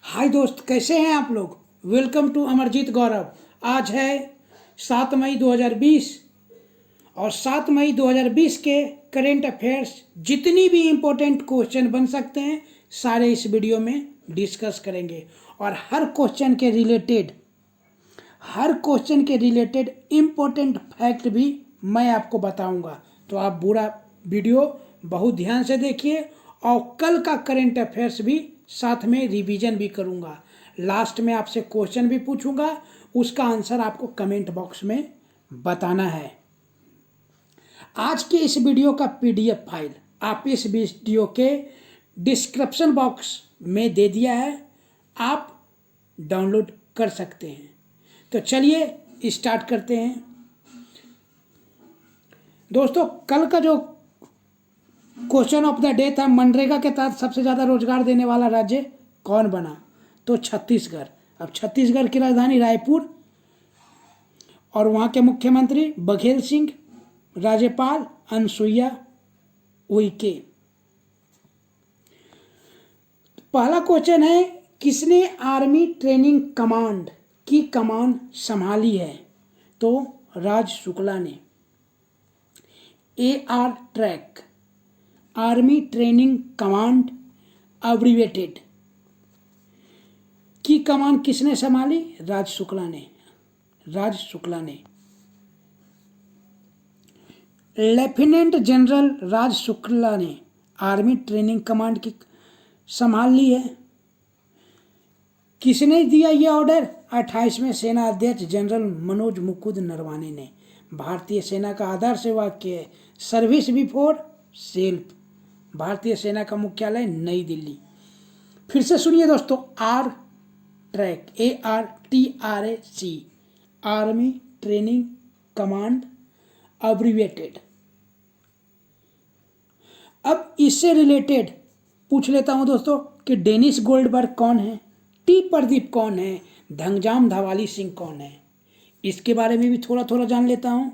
हाय दोस्त, कैसे हैं आप लोग। वेलकम टू अमरजीत गौरव। आज है 7 मई 2020 और 7 मई 2020 के करेंट अफेयर्स जितनी भी इम्पोर्टेंट क्वेश्चन बन सकते हैं सारे इस वीडियो में डिस्कस करेंगे। और हर क्वेश्चन के रिलेटेड इम्पोर्टेंट फैक्ट भी मैं आपको बताऊंगा। तो आप पूरा वीडियो बहुत ध्यान से देखिए और कल का करेंट अफेयर्स भी साथ में रिवीजन भी करूंगा। लास्ट में आपसे क्वेश्चन भी पूछूंगा, उसका आंसर आपको कमेंट बॉक्स में बताना है। आज के इस वीडियो का पीडीएफ फाइल आप इस वीडियो के डिस्क्रिप्शन बॉक्स में दे दिया है, आप डाउनलोड कर सकते हैं। तो चलिए स्टार्ट करते हैं। दोस्तों, कल का जो क्वेश्चन ऑफ द डे था, मनरेगा के तहत सबसे ज़्यादा रोजगार देने वाला राज्य कौन बना? तो छत्तीसगढ़। अब छत्तीसगढ़ की राजधानी रायपुर और वहाँ के मुख्यमंत्री बघेल सिंह, राज्यपाल अनुसुईया उइके। पहला क्वेश्चन है, किसने आर्मी ट्रेनिंग कमांड की कमान संभाली है? तो राज शुक्ला ने। AR track, army training command abbreviated की कमान किसने संभाली? राज शुक्ला ने। लेफ्टिनेंट जनरल राज शुक्ला ने आर्मी ट्रेनिंग कमांड की संभाल ली है। किसने दिया यह ऑर्डर? 28वें सेना अध्यक्ष जनरल मनोज मुकुंद नरवाने ने। भारतीय सेना का आदर्श वाक्य है सर्विस बिफोर सेल्फ। भारतीय सेना का मुख्यालय नई दिल्ली। फिर से सुनिए दोस्तों, ARTRAC, ARTRAC, army training command abbreviated. अब इससे रिलेटेड पूछ लेता हूं दोस्तों कि डेनिस गोल्डबर्ग कौन है, टी प्रदीप कौन है, धंगजाम धवाली सिंह कौन है। इसके बारे में भी थोड़ा थोड़ा जान लेता हूं,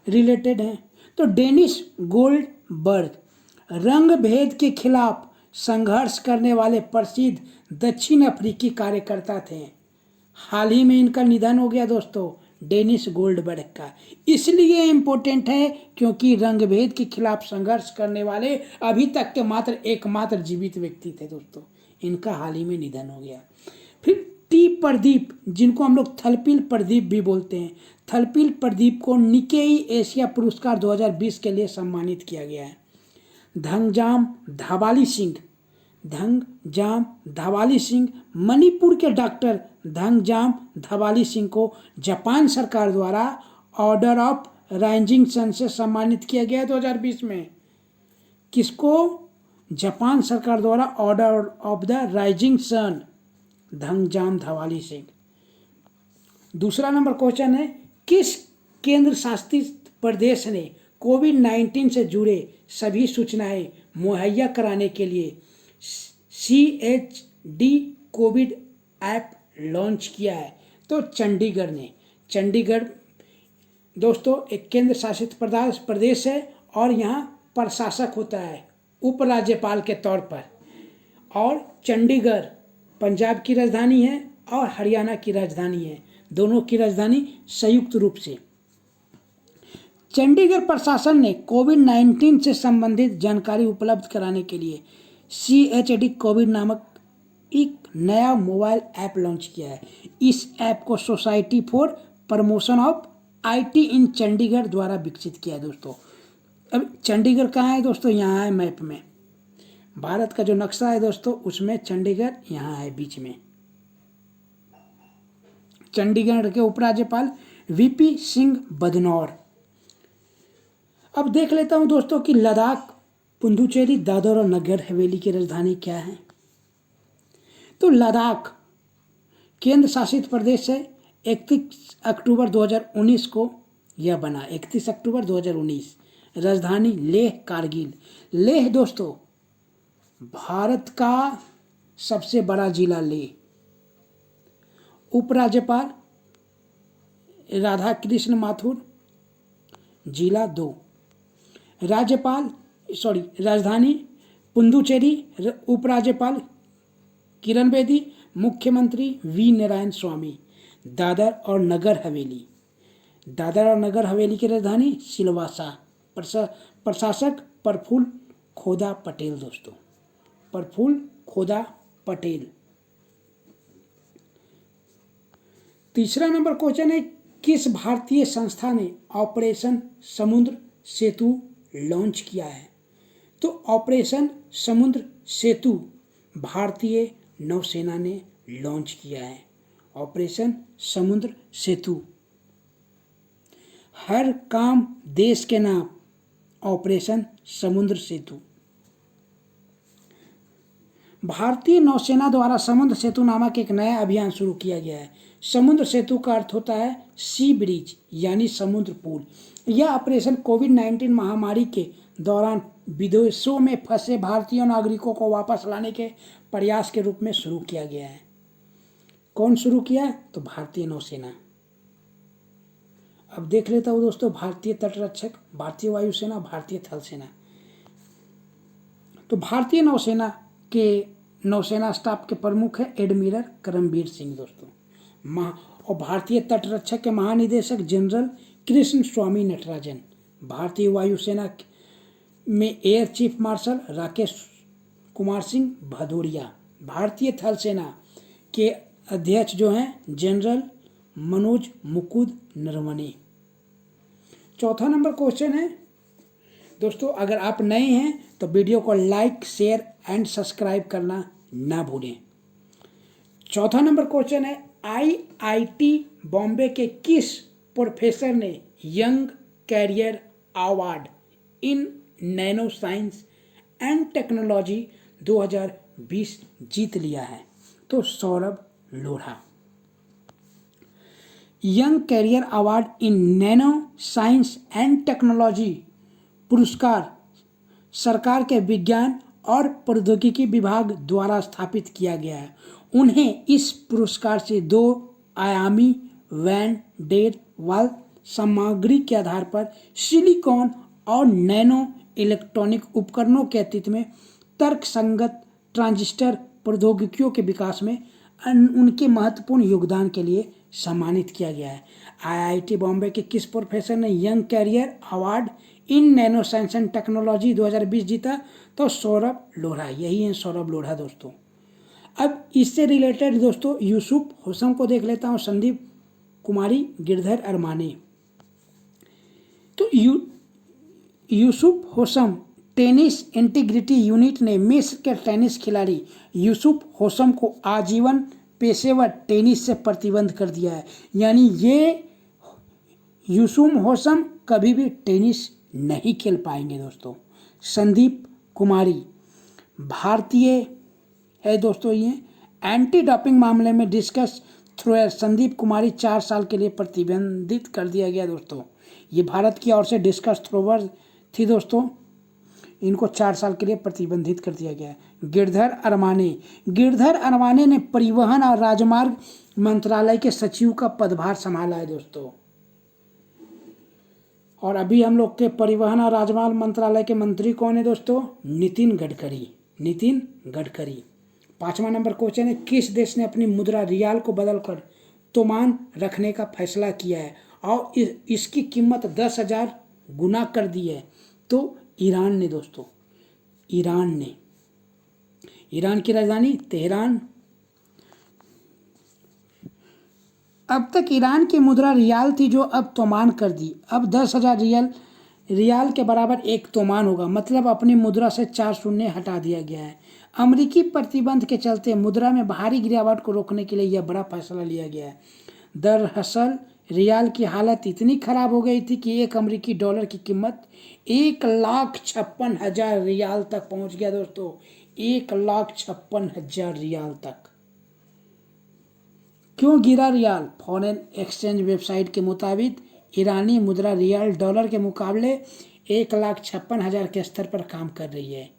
रिलेटेड है। तो डेनिस गोल्डबर्ग रंग भेद के खिलाफ संघर्ष करने वाले प्रसिद्ध दक्षिण अफ्रीकी कार्यकर्ता थे। हाल ही में इनका निधन हो गया दोस्तों, डेनिस गोल्डबर्ग का। इसलिए इम्पोर्टेंट है क्योंकि रंग भेद के खिलाफ संघर्ष करने वाले अभी तक के एकमात्र जीवित व्यक्ति थे दोस्तों। इनका हाल ही में निधन हो गया। फिर टी प्रदीप, जिनको हम लोग थलपिल प्रदीप भी बोलते हैं, थलपिल प्रदीप को निकेई एशिया पुरस्कार 2020 के लिए सम्मानित किया गया है। धंगजाम धवाली सिंह मणिपुर के डॉक्टर धंगजाम धवाली सिंह को जापान सरकार द्वारा ऑर्डर ऑफ राइजिंग सन से सम्मानित किया गया है 2020 में। किसको? जापान सरकार द्वारा order of the rising sun, Dhangjam Dhawali Singh. दूसरा नंबर क्वेश्चन है, किस केंद्र शासित प्रदेश ने कोविड-19 से जुड़े सभी सूचनाएं मुहैया कराने के लिए CHD कोविड ऐप लॉन्च किया है? तो चंडीगढ़ ने। चंडीगढ़ दोस्तों एक केंद्र शासित प्रदेश है और यहाँ प्रशासक होता है उपराज्यपाल के तौर पर। और चंडीगढ़ पंजाब की राजधानी है और हरियाणा की राजधानी है, दोनों की राजधानी संयुक्त रूप से। चंडीगढ़ प्रशासन ने कोविड-19 से संबंधित जानकारी उपलब्ध कराने के लिए CHD कोविड नामक एक नया मोबाइल ऐप लॉन्च किया है। इस ऐप को society for promotion of IT इन चंडीगढ़ द्वारा विकसित किया है दोस्तों। अब चंडीगढ़ कहाँ है दोस्तों? यहाँ है मैप में, भारत का जो नक्शा है दोस्तों उसमें चंडीगढ़ यहाँ है बीच में। चंडीगढ़ के उपराज्यपाल VP सिंह बदनौर। अब देख लेता हूं दोस्तों कि लद्दाख, पुडुचेरी, दादर और नगर हवेली की राजधानी क्या है? तो लद्दाख केंद्र शासित प्रदेश है। 31 अक्टूबर 2019 को यह बना, 31 अक्टूबर 2019। राजधानी लेह कारगिल। लेह दोस्तों भारत का सबसे बड़ा जिला लेह। उपराज्यपाल राधा कृष्ण माथुर, जिला 2। राजधानी पुडुचेरी, उपराज्यपाल किरण बेदी, मुख्यमंत्री वी नारायण स्वामी। दादर और नगर हवेली, दादर और नगर हवेली की राजधानी सिलवासा। प्रशासक प्रफुल्ल खोदा पटेल दोस्तों, प्रफुल्ल खोदा पटेल। तीसरा नंबर क्वेश्चन है, किस भारतीय संस्था ने ऑपरेशन समुद्र सेतु लॉन्च किया है? तो ऑपरेशन समुद्र सेतु भारतीय नौसेना ने लॉन्च किया है। ऑपरेशन समुद्र सेतु, हर काम देश के नाम, ऑपरेशन समुद्र सेतु। भारतीय नौसेना द्वारा समुद्र सेतु नामक एक नया अभियान शुरू किया गया है। समुद्र सेतु का अर्थ होता है सी ब्रिज यानी समुद्र पुल। यह ऑपरेशन कोविड-19 महामारी के दौरान विदेशों में फंसे भारतीय नागरिकों को वापस लाने के प्रयास के रूप में शुरू किया गया है। कौन शुरू किया? तो भारतीय नौसेना। अब देख लेता हूँ दोस्तों, भारतीय तटरक्षक, भारतीय वायुसेना, भारतीय थल सेना। तो भारतीय नौसेना के नौसेना स्टाफ के प्रमुख है एडमिरल करमबीर सिंह दोस्तों। और भारतीय तटरक्षक के महानिदेशक जनरल कृष्ण स्वामी नटराजन। भारतीय वायुसेना में air chief marshal Rakesh Kumar Singh Bhadauria. भारतीय थल सेना के अध्यक्ष जो हैं जनरल मनोज मुकुंद नरवणे। चौथा नंबर क्वेश्चन है दोस्तों, अगर आप नए हैं तो वीडियो को लाइक, शेयर एंड सब्सक्राइब करना ना भूलें। चौथा नंबर क्वेश्चन है, आईआईटी बॉम्बे के किस प्रोफेसर ने young career award in nano science and technology 2020 जीत लिया है? तो Saurabh Lodha. Young career award in nano science and technology पुरस्कार सरकार के विज्ञान और प्रौद्योगिकी विभाग द्वारा स्थापित किया गया है। उन्हें इस पुरस्कार से 2 आयामी वैन डेर वाल सामग्री के आधार पर सिलिकॉन और नैनो इलेक्ट्रॉनिक उपकरणों के अस्तित्व में तर्कसंगत ट्रांजिस्टर प्रौद्योगिकियों के विकास में उनके महत्वपूर्ण योगदान के लिए सम्मानित किया गया है। आईआईटी बॉम्बे के किस प्रोफेसर ने young career award in nano science and technology 2020 जीता? तो सौरभ लोढ़ा। यही है सौरभ लोढ़ा दोस्तों। अब इससे रिलेटेड दोस्तों यूसुफ होसम को देख लेता हूँ, संदीप कुमारी, गिरधर अरमाने। तो यूसुफ होसम टेनिस इंटीग्रिटी यूनिट ने मिस्र के टेनिस खिलाड़ी यूसुफ होसम को आजीवन पेशेवर टेनिस से प्रतिबंध कर दिया है। यानी ये यूसुफ होसम कभी भी टेनिस नहीं खेल पाएंगे दोस्तों। संदीप कुमारी भारतीय है दोस्तों, ये एंटी डोपिंग मामले में डिस्कस थ्रोअर संदीप कुमारी 4 साल के लिए प्रतिबंधित कर दिया गया दोस्तों। ये भारत की ओर से डिस्कस थ्रोअर थी दोस्तों, इनको 4 साल के लिए प्रतिबंधित कर दिया गया है। गिरधर अरमाने ने परिवहन और राजमार्ग मंत्रालय के सचिव का पदभार संभाला है दोस्तों। और अभी हम लोग के परिवहन और राजमार्ग मंत्रालय के मंत्री कौन है दोस्तों? नितिन गडकरी। 5वां नंबर क्वेश्चन है, किस देश ने अपनी मुद्रा रियाल को बदलकर तोमान रखने का फैसला किया है और इसकी कीमत 10,000 गुना कर दी है? तो ईरान ने दोस्तों। ईरान की राजधानी तेहरान। अब तक ईरान की मुद्रा रियाल थी जो अब तोमान कर दी। अब 10,000 रियाल के बराबर एक तोमान होगा, मतलब अपनी मुद्रा से 4 शून्य हटा दिया गया है। अमेरिकी प्रतिबंध के चलते मुद्रा में भारी गिरावट को रोकने के लिए यह बड़ा फैसला लिया गया है। दरअसल रियाल की हालत इतनी खराब हो गई थी कि एक अमेरिकी डॉलर की कीमत 1,56,000 रियाल तक पहुंच गया दोस्तों। 1,56,000 रियाल तक। क्यों गिरा रियाल? फॉरेन एक्सचेंज वेबसाइट के मुताबिक ईरानी मुद्रा रियाल डॉलर के मुकाबले 1,56,000 के स्तर पर काम कर रही है।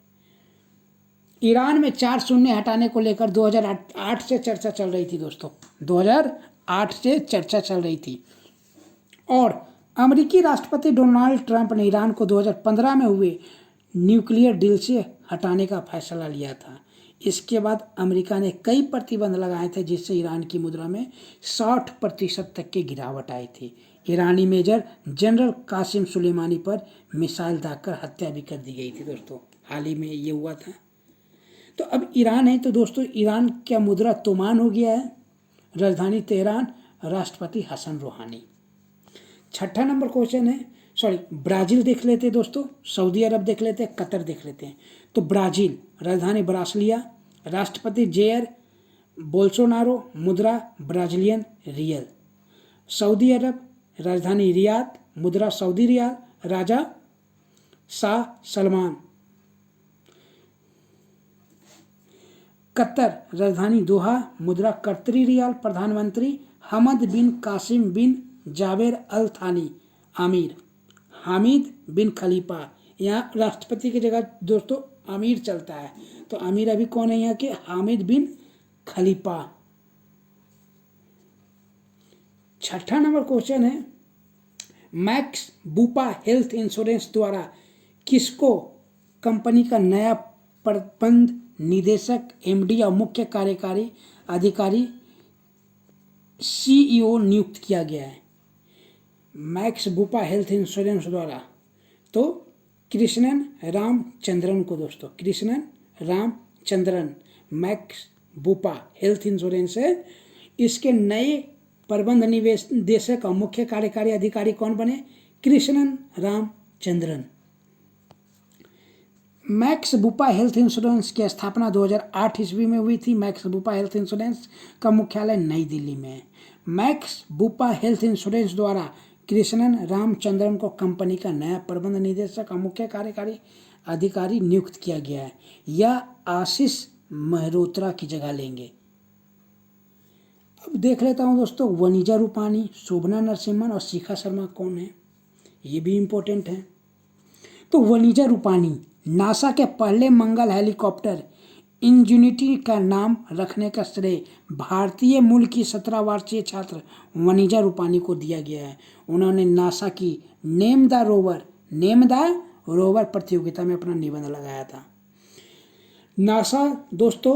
ईरान में 4 शून्य हटाने को लेकर 2008 से चर्चा चल रही थी दोस्तों। 2008 से चर्चा चल रही थी और अमेरिकी राष्ट्रपति डोनाल्ड ट्रंप ने ईरान को 2015 में हुए न्यूक्लियर डील से हटाने का फैसला लिया था। इसके बाद अमेरिका ने कई प्रतिबंध लगाए थे जिससे ईरान की मुद्रा में 60% तक की गिरावट आई थी। ईरानी मेजर जनरल कासिम सुलेमानी पर मिसाइल दागकर हत्या भी कर दी गई थी दोस्तों, हाल ही में ये हुआ था। तो अब ईरान है तो दोस्तों ईरान का मुद्रा तोमान हो गया है, राजधानी तेहरान, राष्ट्रपति हसन रूहानी। छठा नंबर क्वेश्चन है, ब्राज़ील देख लेते हैं दोस्तों, सऊदी अरब देख लेते हैं, कतर देख लेते हैं। तो ब्राज़ील, राजधानी ब्रासिलिया, राष्ट्रपति जेयर बोल्सोनारो, मुद्रा ब्राज़ीलियन रियल। सऊदी अरब, राजधानी रियाद, मुद्रा सऊदी रियाल, राजा शाह सलमान। कतर, राजधानी दोहा, मुद्रा कतरी रियाल, प्रधानमंत्री हमद बिन कासिम बिन जावेर अल थानी आमिर, हामिद बिन खलीफा। यहाँ राष्ट्रपति की जगह दोस्तों आमिर चलता है, तो आमिर अभी कौन है यहाँ के? हामिद बिन खलीफा। छठा नंबर क्वेश्चन है, मैक्स बुपा हेल्थ इंश्योरेंस द्वारा किसको कंपनी का नया प्रबंध निदेशक, एमडी और मुख्य कार्यकारी अधिकारी सीईओ नियुक्त किया गया है? मैक्स बुपा हेल्थ इंश्योरेंस द्वारा तो कृष्णन रामचंद्रन को दोस्तों, Krishnan Ramachandran max Bupa health insurance है। इसके नए प्रबंध निदेशक और मुख्य कार्यकारी अधिकारी कौन बने? Krishnan Ramachandran. Max Bupa health insurance की स्थापना 2008 ईस्वी में हुई थी। मैक्स बुपा हेल्थ इंश्योरेंस का मुख्यालय नई दिल्ली में है। मैक्स बुपा हेल्थ इंश्योरेंस द्वारा कृष्णन रामचंद्रन को कंपनी का नया प्रबंध निदेशक और मुख्य कार्यकारी अधिकारी नियुक्त किया गया है। यह आशीष मेहरोत्रा की जगह लेंगे। अब देख लेता हूं दोस्तों, वनीजा रूपानी, शोभना नरसिम्हन और शिखा शर्मा कौन है, ये भी इम्पोर्टेंट है। तो वनीजा रूपानी नासा के पहले मंगल हेलीकॉप्टर इंजेन्युटी का नाम रखने का श्रेय भारतीय मूल की 17 वर्षीय छात्र वनीजा रूपानी को दिया गया है। उन्होंने नासा की नेम द रोवर प्रतियोगिता में अपना निबंध लगाया था। नासा दोस्तों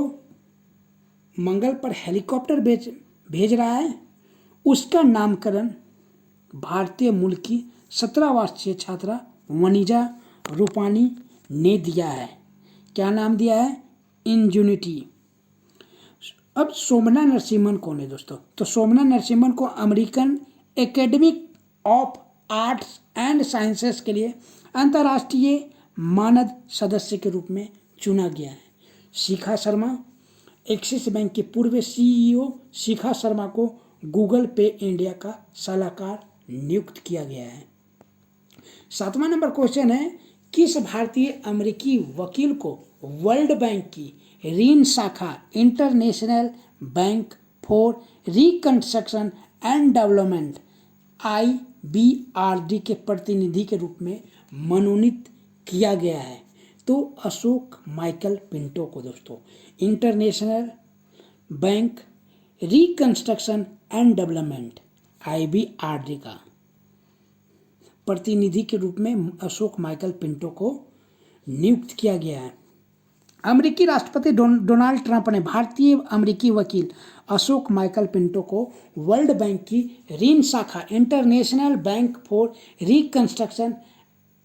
मंगल पर हेलीकॉप्टर भेज रहा है, उसका नामकरण भारतीय मूल की 17 वर्षीय छात्रा वनीजा रूपानी ने दिया है। क्या नाम दिया है? इंजेन्युटी। अब शोभना नरसिम्हन कौन है दोस्तों? तो शोभना नरसिम्हन को American academy of arts and sciences के लिए अंतर्राष्ट्रीय मानद सदस्य के रूप में चुना गया है। शिखा शर्मा, एक्सिस बैंक के पूर्व सीईओ शिखा शर्मा को गूगल पे इंडिया का सलाहकार नियुक्त किया गया है। 7वां नंबर क्वेश्चन है, किस भारतीय अमेरिकी वकील को वर्ल्ड बैंक की ऋण शाखा international bank for reconstruction and development IBRD के प्रतिनिधि के रूप में मनोनीत किया गया है? तो अशोक माइकल पिंटो को दोस्तों international bank reconstruction and development IBRD का प्रतिनिधि के रूप में अशोक माइकल पिंटो को नियुक्त किया गया है। अमेरिकी राष्ट्रपति डोनाल्ड ट्रंप ने भारतीय अमेरिकी वकील अशोक माइकल पिंटो को वर्ल्ड बैंक की ऋण शाखा international bank for reconstruction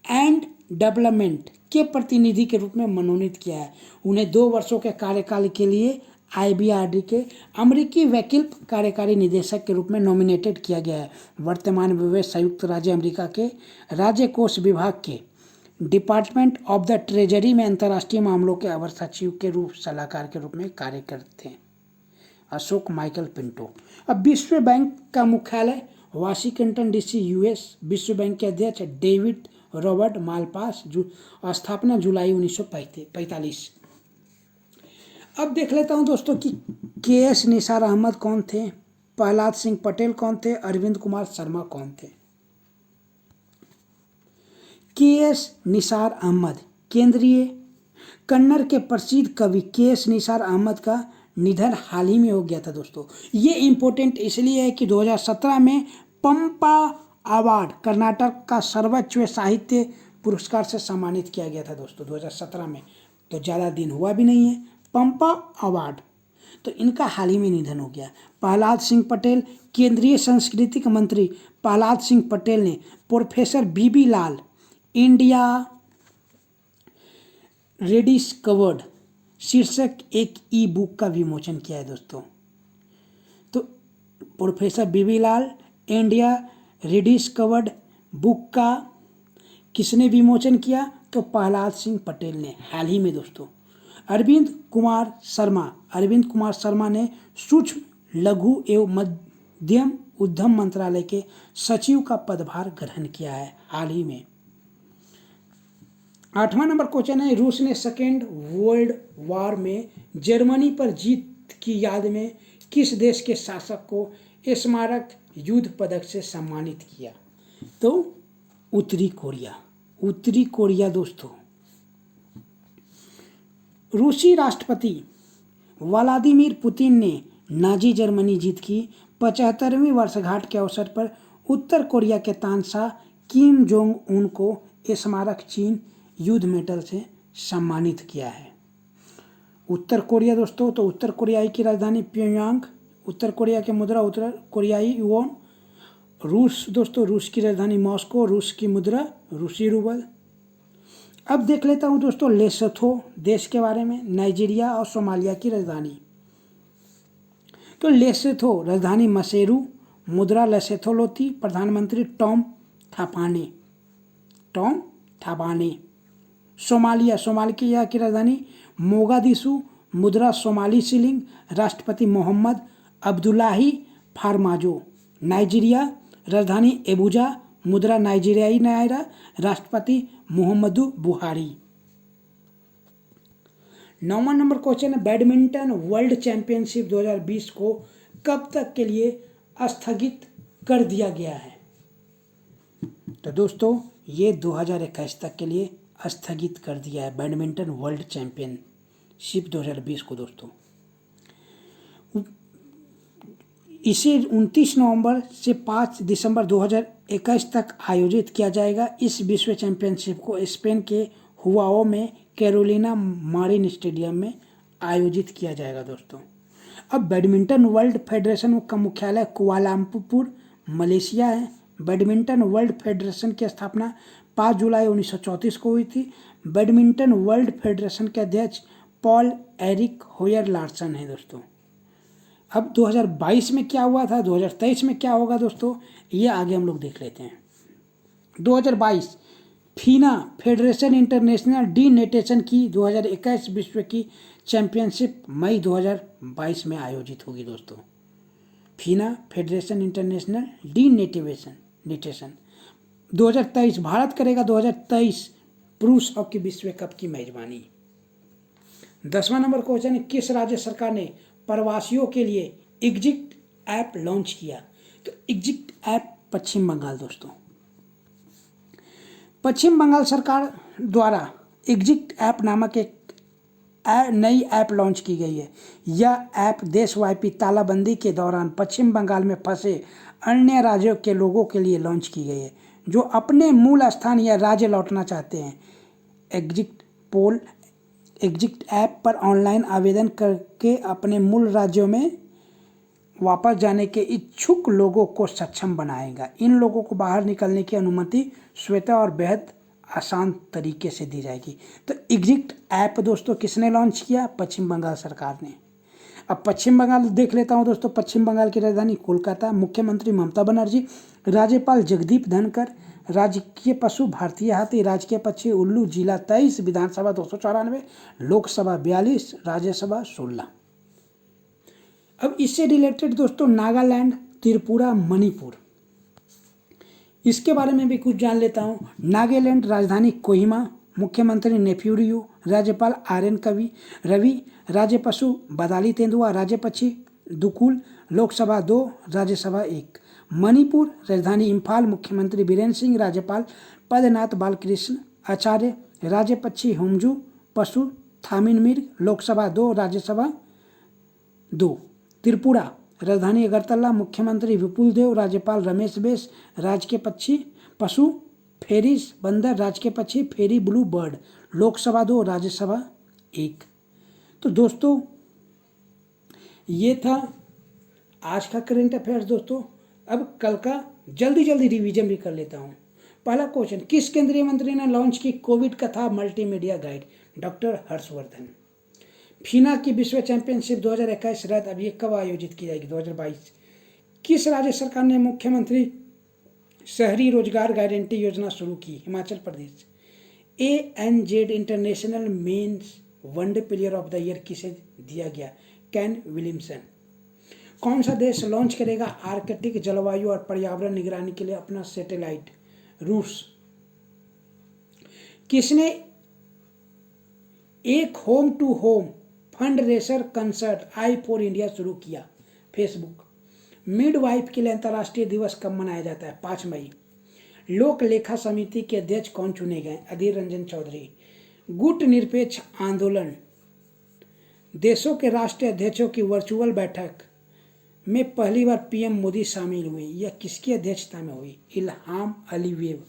and development के प्रतिनिधि के रूप में मनोनीत किया है। उन्हें 2 वर्षों के कार्यकाल के लिए IBRD के अमेरिकी वकील कार्यकारी निदेशक के रूप में नॉमिनेटेड किया गया है। वर्तमान में वे संयुक्त राज्य अमेरिका के राज्य कोष विभाग के डिपार्टमेंट ऑफ द ट्रेजरी में अंतर्राष्ट्रीय मामलों के अवर सचिव के रूप सलाहकार के रूप में कार्य करते हैं। Ashok Michael Pinto. अब विश्व बैंक का मुख्यालय वाशिंगटन DC US। विश्व बैंक के अध्यक्ष डेविड रॉबर्ट मालपास। स्थापना जुलाई 1945। अब देख लेता हूं दोस्तों कि KS निसार अहमद कौन थे, प्रहलाद सिंह पटेल कौन थे, अरविंद कुमार शर्मा कौन थे। KS निसार अहमद केंद्रीय कन्नड़ के प्रसिद्ध कवि KS निसार अहमद का निधन हाल ही में हो गया था दोस्तों। ये इम्पोर्टेंट इसलिए है कि 2017 में पंपा अवार्ड कर्नाटक का सर्वोच्च साहित्य पुरस्कार से सम्मानित किया गया था दोस्तों 2017 में। तो ज़्यादा दिन हुआ भी नहीं है, पंपा अवार्ड, तो इनका हाल ही में निधन हो गया। प्रहलाद सिंह पटेल, केंद्रीय सांस्कृतिक मंत्री प्रहलाद सिंह पटेल ने प्रोफेसर बीबी लाल इंडिया रेडिस्कवर्ड शीर्षक एक ई बुक का विमोचन किया है दोस्तों। तो प्रोफेसर बीबी लाल इंडिया रेडिस्कवर्ड बुक का किसने विमोचन किया? तो प्रहलाद सिंह पटेल ने, हाल ही में दोस्तों। अरविंद कुमार शर्मा ने सूक्ष्म लघु एवं मध्यम उद्यम मंत्रालय के सचिव का पदभार ग्रहण किया है हाल ही में। 8वां नंबर क्वेश्चन है, रूस ने सेकेंड वर्ल्ड वॉर में जर्मनी पर जीत की याद में किस देश के शासक को स्मारक युद्ध पदक से सम्मानित किया? तो उत्तरी कोरिया दोस्तों। रूसी राष्ट्रपति व्लादिमीर पुतिन ने नाजी जर्मनी जीत की 75वीं वर्षगांठ के अवसर पर उत्तर कोरिया के तानसा किम जोंग उन को स्मारक चीन युद्ध मेडल से सम्मानित किया है। उत्तर कोरिया दोस्तों, तो उत्तर कोरियाई की राजधानी प्योंगयांग, उत्तर कोरिया के मुद्रा उत्तर कोरियाई युआन। रूस दोस्तों, रूस की राजधानी मॉस्को, रूस की मुद्रा रूसी रूबल। अब देख लेता हूं दोस्तों लेसोथो देश के बारे में, नाइजीरिया और सोमालिया की राजधानी। तो लेसोथो राजधानी मसेरू, मुद्रा लेसोथो लोती, प्रधानमंत्री टॉम थापाने। सोमालिया की राजधानी मोगादिशु, मुद्रा सोमाली शिलिंग, राष्ट्रपति मोहम्मद अब्दुल्लाही फारमाजो। नाइजीरिया राजधानी एबुजा, मुद्रा नाइजीरियाई नायरा, राष्ट्रपति मुहम्मदू बुहारी। 9वां नंबर क्वेश्चन है, बैडमिंटन वर्ल्ड चैंपियनशिप 2020 को कब तक के लिए स्थगित कर दिया गया है? तो दोस्तों ये 2021 तक के लिए स्थगित कर दिया है बैडमिंटन वर्ल्ड चैंपियनशिप 2020 को दोस्तों। इसे 29 नवंबर से 5 दिसंबर 2021 तक आयोजित किया जाएगा। इस विश्व चैंपियनशिप को स्पेन के हुआओ में कैरोलिना मारिन स्टेडियम में आयोजित किया जाएगा दोस्तों। अब बैडमिंटन वर्ल्ड फेडरेशन का मुख्यालय कुआलालंपुर मलेशिया है। बैडमिंटन वर्ल्ड फेडरेशन की स्थापना 5 जुलाई 1934 को हुई थी। बैडमिंटन वर्ल्ड फेडरेशन के अध्यक्ष पॉल एरिक होयर लार्सन है दोस्तों। अब 2022 में क्या हुआ था, 2023 में क्या होगा दोस्तों, ये आगे हम लोग देख लेते हैं। 2022 फीना फेडरेशन इंटरनेशनल डी नेटेशन की 2021 विश्व की चैंपियनशिप मई 2022 में आयोजित होगी दोस्तों। फीना फेडरेशन इंटरनेशनल डी नेटेशन 2023 भारत करेगा 2023 पुरुष हॉकी विश्व कप की मेजबानी। 10वां नंबर क्वेश्चन है, किस राज्य सरकार ने प्रवासियों के लिए एग्जिट ऐप लॉन्च किया? तो एग्जिट ऐप पश्चिम बंगाल दोस्तों। पश्चिम बंगाल सरकार द्वारा एग्जिट ऐप नामक एक नई ऐप लॉन्च की गई है। यह ऐप देशव्यापी तालाबंदी के दौरान पश्चिम बंगाल में फंसे अन्य राज्यों के लोगों के लिए लॉन्च की गई है जो अपने मूल स्थान या राज्य लौटना चाहते हैं। एग्जिट ऐप पर ऑनलाइन आवेदन करके अपने मूल राज्यों में वापस जाने के इच्छुक लोगों को सक्षम बनाएगा। इन लोगों को बाहर निकलने की अनुमति स्वतः और बेहद आसान तरीके से दी जाएगी। तो एग्जिट ऐप दोस्तों किसने लॉन्च किया? पश्चिम बंगाल सरकार ने। अब पश्चिम बंगाल देख लेता हूं दोस्तों। पश्चिम बंगाल की राजधानी कोलकाता, मुख्यमंत्री ममता बनर्जी, राज्यपाल जगदीप धनखड़, राजकीय पशु भारतीय हाथी, राजकीय पक्षी उल्लू, जिला 23, विधानसभा 294, लोकसभा 42, राज्यसभा 16। अब इससे रिलेटेड दोस्तों नागालैंड, त्रिपुरा, मणिपुर, इसके बारे में भी कुछ जान लेता हूँ। नागालैंड राजधानी कोहिमा, मुख्यमंत्री नेफ्यूरियो, राज्यपाल RN रवि, राज्य पशु बदाली तेंदुआ, राज्य पक्षी दुकुल, लोकसभा 2, राज्यसभा 1। मणिपुर राजधानी इम्फाल, मुख्यमंत्री बीरेन सिंह, राज्यपाल पदनाथ बालकृष्ण आचार्य, राज्य पक्षी हुमजू, पशु थामिन मिर्ग, लोकसभा 2, राज्यसभा 2। त्रिपुरा राजधानी अगरतला, मुख्यमंत्री विपुल देव, राज्यपाल रमेश बैस, राजकीय पक्षी पशु फेरिस बंदर, राजकीय पक्षी फेरी ब्लू बर्ड, लोकसभा 2, राज्यसभा 1। तो दोस्तों ये था आज का करंट अफेयर्स दोस्तों। अब कल का जल्दी जल्दी रिवीजन भी कर लेता हूँ। पहला क्वेश्चन, किस केंद्रीय मंत्री ने लॉन्च की कोविड कथा मल्टीमीडिया गाइड? डॉक्टर हर्षवर्धन। फीना की विश्व चैंपियनशिप 2021 रद्द, अब ये कब आयोजित की जाएगी? 2022। किस राज्य सरकार ने मुख्यमंत्री शहरी रोजगार गारंटी योजना शुरू की? Himachal Pradesh. ANZ international men's one day player of the year किसे दिया गया? Kane Williamson. कौन सा देश लॉन्च करेगा आर्कटिक जलवायु और पर्यावरण निगरानी के लिए अपना सैटेलाइट? रूस। किसने एक home to home fundraiser concert I for India शुरू किया? फेसबुक। मिडवाइफ के लिए अंतर्राष्ट्रीय दिवस कब मनाया जाता है? 5 मई। लोक लेखा समिति के अध्यक्ष कौन चुने गए? अधीर रंजन चौधरी। गुट निरपेक्ष आंदोलन देशों के राष्ट्रीय अध्यक्षों की वर्चुअल बैठक में पहली बार पीएम मोदी शामिल हुए। यह किसकी अध्यक्षता में हुई? इल्हाम अलीवेव।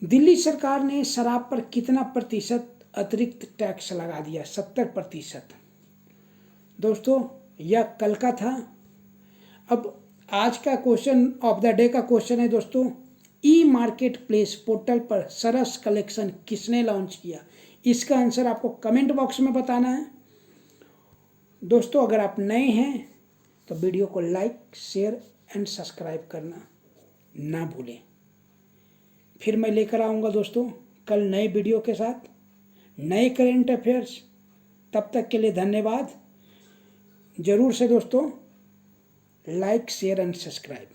दिल्ली सरकार ने शराब पर कितना प्रतिशत अतिरिक्त टैक्स लगा दिया? 70%। दोस्तों यह कल का था। अब आज का क्वेश्चन ऑफ द डे का क्वेश्चन है दोस्तों, ई मार्केट प्लेस पोर्टल पर सरस कलेक्शन किसने लॉन्च किया? इसका आंसर आपको कमेंट बॉक्स में बताना है दोस्तों। अगर आप नए हैं तो वीडियो को लाइक शेयर एंड सब्सक्राइब करना ना भूलें। फिर मैं लेकर आऊँगा दोस्तों कल नए वीडियो के साथ, नए करेंट अफेयर्स। तब तक के लिए धन्यवाद। जरूर से दोस्तों लाइक शेयर एंड सब्सक्राइब।